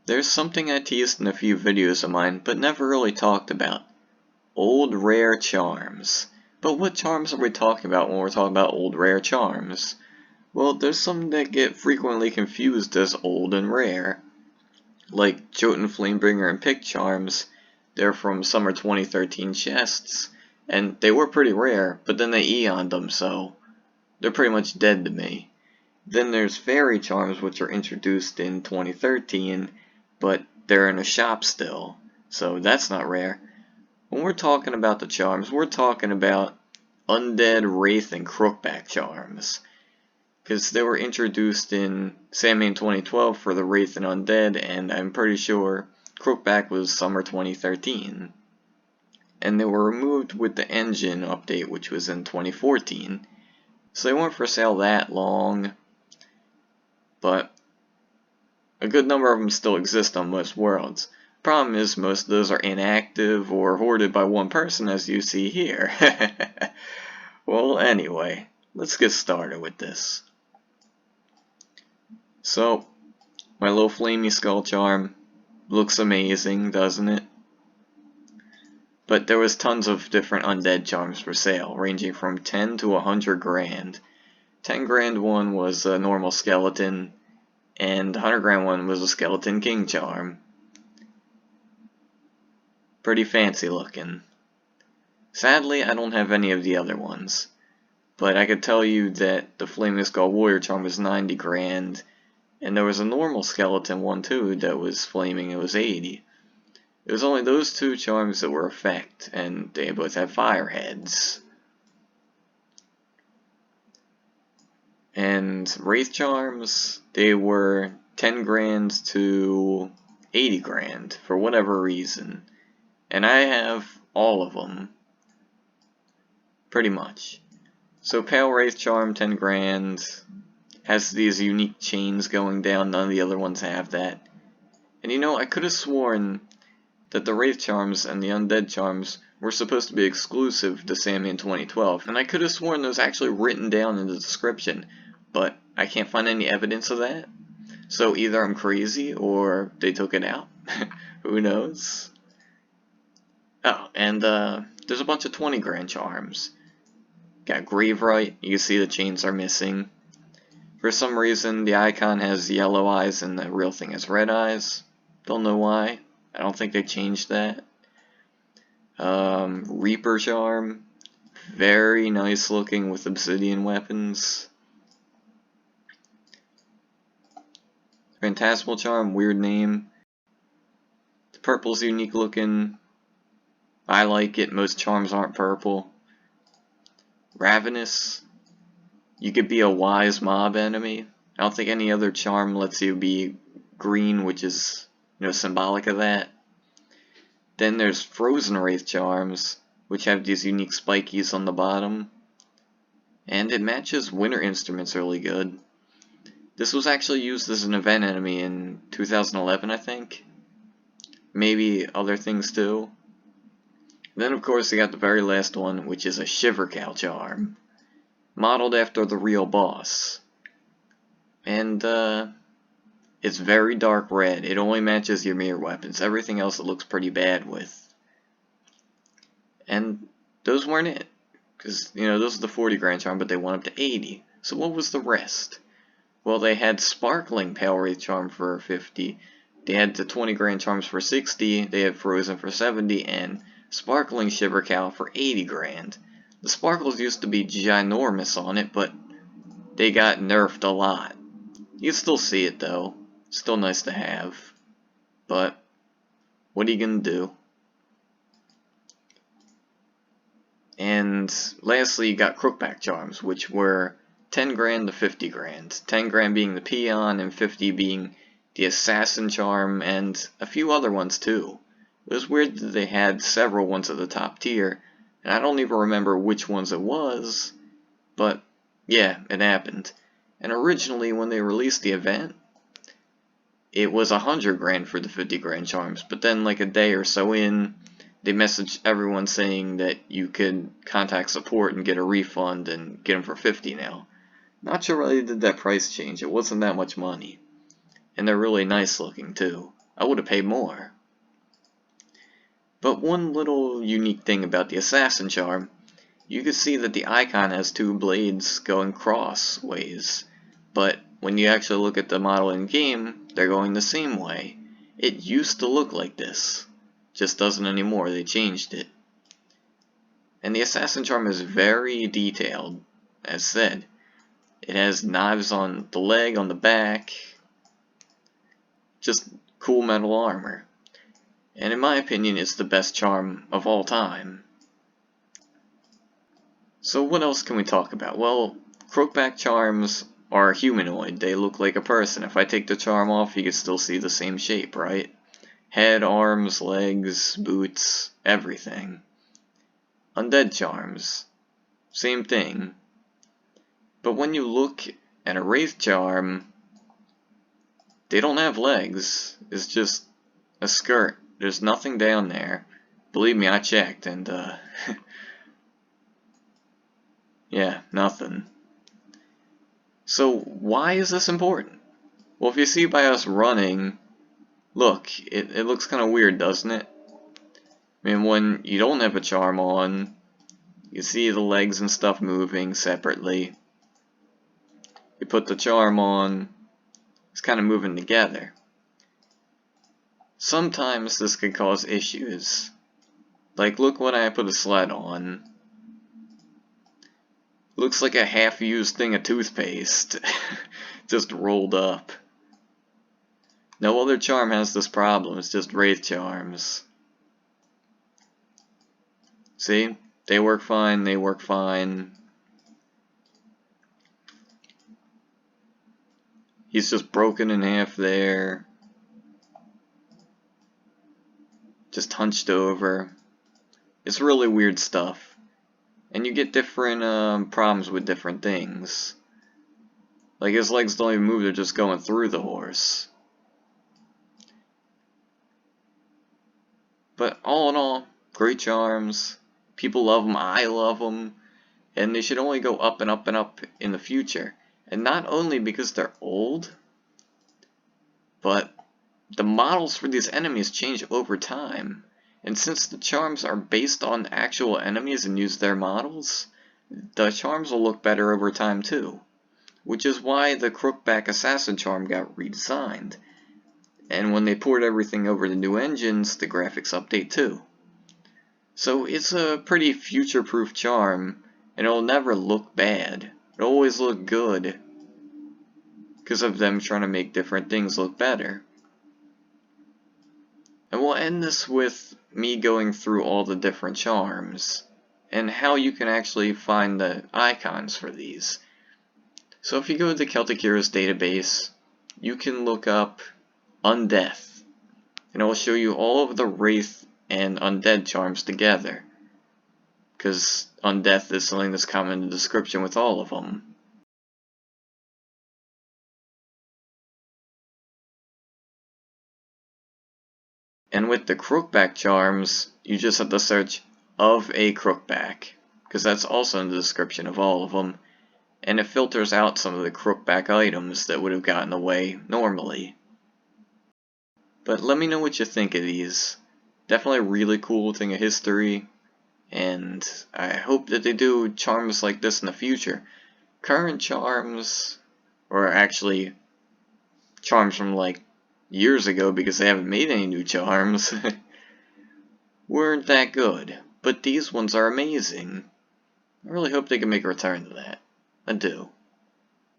There's something I teased in a few videos of mine, but never really talked about. Old rare charms. But what charms are we talking about when we're talking about old rare charms? Well, there's some that get frequently confused as old and rare. Like Jotun Flamebringer and Pick charms. They're from summer 2013 chests, and they were pretty rare, but then they eoned them, so they're pretty much dead to me. Then there's fairy charms, which are introduced in 2013, but they're in a shop still, so that's not rare. When we're talking about the charms, we're talking about Undead, Wraith, and Crookback charms. Because they were introduced in Sandman 2012 for the Wraith and Undead, and I'm pretty sure Crookback was summer 2013. And they were removed with the engine update, which was in 2014. So they weren't for sale that long, but a good number of them still exist on most worlds. Problem is, most of those are inactive or hoarded by one person, as you see here. Well, anyway, let's get started with this. So, my little flamey skull charm looks amazing, doesn't it? But there was tons of different undead charms for sale, ranging from 10 to 100 grand. 10 grand one was a normal skeleton, and 100 grand one was a skeleton king charm. Pretty fancy looking. Sadly, I don't have any of the other ones, but I could tell you that the Flaming Skull Warrior charm was 90 grand, and there was a normal skeleton one too that was flaming, it was 80. It was only those two charms that were effect, and they both have fire heads. And Wraith charms, they were 10 grand to 80 grand for whatever reason. And I have all of them. Pretty much. So Pale Wraith charm, 10 grand. Has these unique chains going down, none of the other ones have that. And you know, I could have sworn that the Wraith charms and the Undead charms were supposed to be exclusive to Sandman 2012. And I could have sworn those actually written down in the description, but I can't find any evidence of that. So either I'm crazy or they took it out. Who knows? Oh, and there's a bunch of 20 grand charms. Got Graveright, you can see the chains are missing. For some reason, the icon has yellow eyes and the real thing has red eyes. Don't know why. I don't think they changed that. Reaper charm. Very nice looking with obsidian weapons. Phantasmal charm, weird name. The purple's unique looking. I like it, most charms aren't purple. Ravenous. You could be a wise mob enemy. I don't think any other charm lets you be green, which is, you know, symbolic of that. Then there's Frozen Wraith charms, which have these unique spikies on the bottom. And it matches Winter Instruments really good. This was actually used as an event enemy in 2011, I think. Maybe other things too. Then of course you got the very last one, which is a Shiver Cal Charm. Modeled after the real boss. And it's very dark red. It only matches your mirror weapons. Everything else it looks pretty bad with. And those weren't it. Because, you know, those are the 40 grand charm, but they went up to 80. So what was the rest? Well, they had Sparkling Pale Wraith charm for 50. They had the 20 grand charms for 60. They had Frozen for 70. And Sparkling Shiver Cal for 80 grand. The sparkles used to be ginormous on it, but they got nerfed a lot. You can still see it though. Still nice to have. But what are you gonna do? And lastly, you got Crookback charms, which were 10 grand to 50 grand. 10 grand being the peon and 50 being the assassin charm and a few other ones too. It was weird that they had several ones at the top tier, and I don't even remember which ones it was, but yeah, it happened. And originally when they released the event, it was 100 grand for the 50 grand charms, but then like a day or so in, they messaged everyone saying that you could contact support and get a refund and get them for 50 now. Not sure why they did that price change, it wasn't that much money. And they're really nice looking too. I would have paid more. But one little unique thing about the Assassin Charm, you can see that the icon has two blades going crossways, but when you actually look at the model in game, they're going the same way. It used to look like this, just doesn't anymore, they changed it. And the Assassin Charm is very detailed, as said. It has knives on the leg, on the back, just cool metal armor. And in my opinion, it's the best charm of all time. So what else can we talk about? Well, Crookback charms are humanoid. They look like a person. If I take the charm off, you can still see the same shape, right? Head, arms, legs, boots, everything. Undead charms, same thing. But when you look at a Wraith charm, they don't have legs. It's just a skirt. There's nothing down there. Believe me, I checked, and yeah, nothing. So why is this important? Well, if you see by us running, look, it looks kind of weird, doesn't it? I mean, when you don't have a charm on, you see the legs and stuff moving separately. You put the charm on, it's kind of moving together. Sometimes this could cause issues. Like, look when I put a sled on. Looks like a half-used thing of toothpaste. Just rolled up. No other charm has this problem, it's just Wraith charms. See? They work fine, they work fine. He's just broken in half there. Just hunched over. It's really weird stuff. And you get different problems with different things. Like his legs don't even move, they're just going through the horse. But all in all, great charms. People love them, I love them. And they should only go up and up and up in the future. And not only because they're old, but the models for these enemies change over time. And since the charms are based on actual enemies and use their models, the charms will look better over time too. Which is why the Crookback Assassin Charm got redesigned. And when they poured everything over to new engines, the graphics update too. So it's a pretty future-proof charm, and it'll never look bad. It'll always look good, because of them trying to make different things look better. And we'll end this with me going through all the different charms, and how you can actually find the icons for these. So if you go to the Celtic Heroes database, you can look up Undead, and it will show you all of the Wraith and Undead charms together, because Undead is something that's common in the description with all of them. And with the Crookback charms, you just have to search of a Crookback, because that's also in the description of all of them, and it filters out some of the Crookback items that would have gotten away normally. But let me know what you think of these. Definitely a really cool thing of history, and I hope that they do charms like this in the future. Current charms, or actually charms from like years ago because they haven't made any new charms, weren't that good, but these ones are amazing. I really hope they can make a return to that. I do.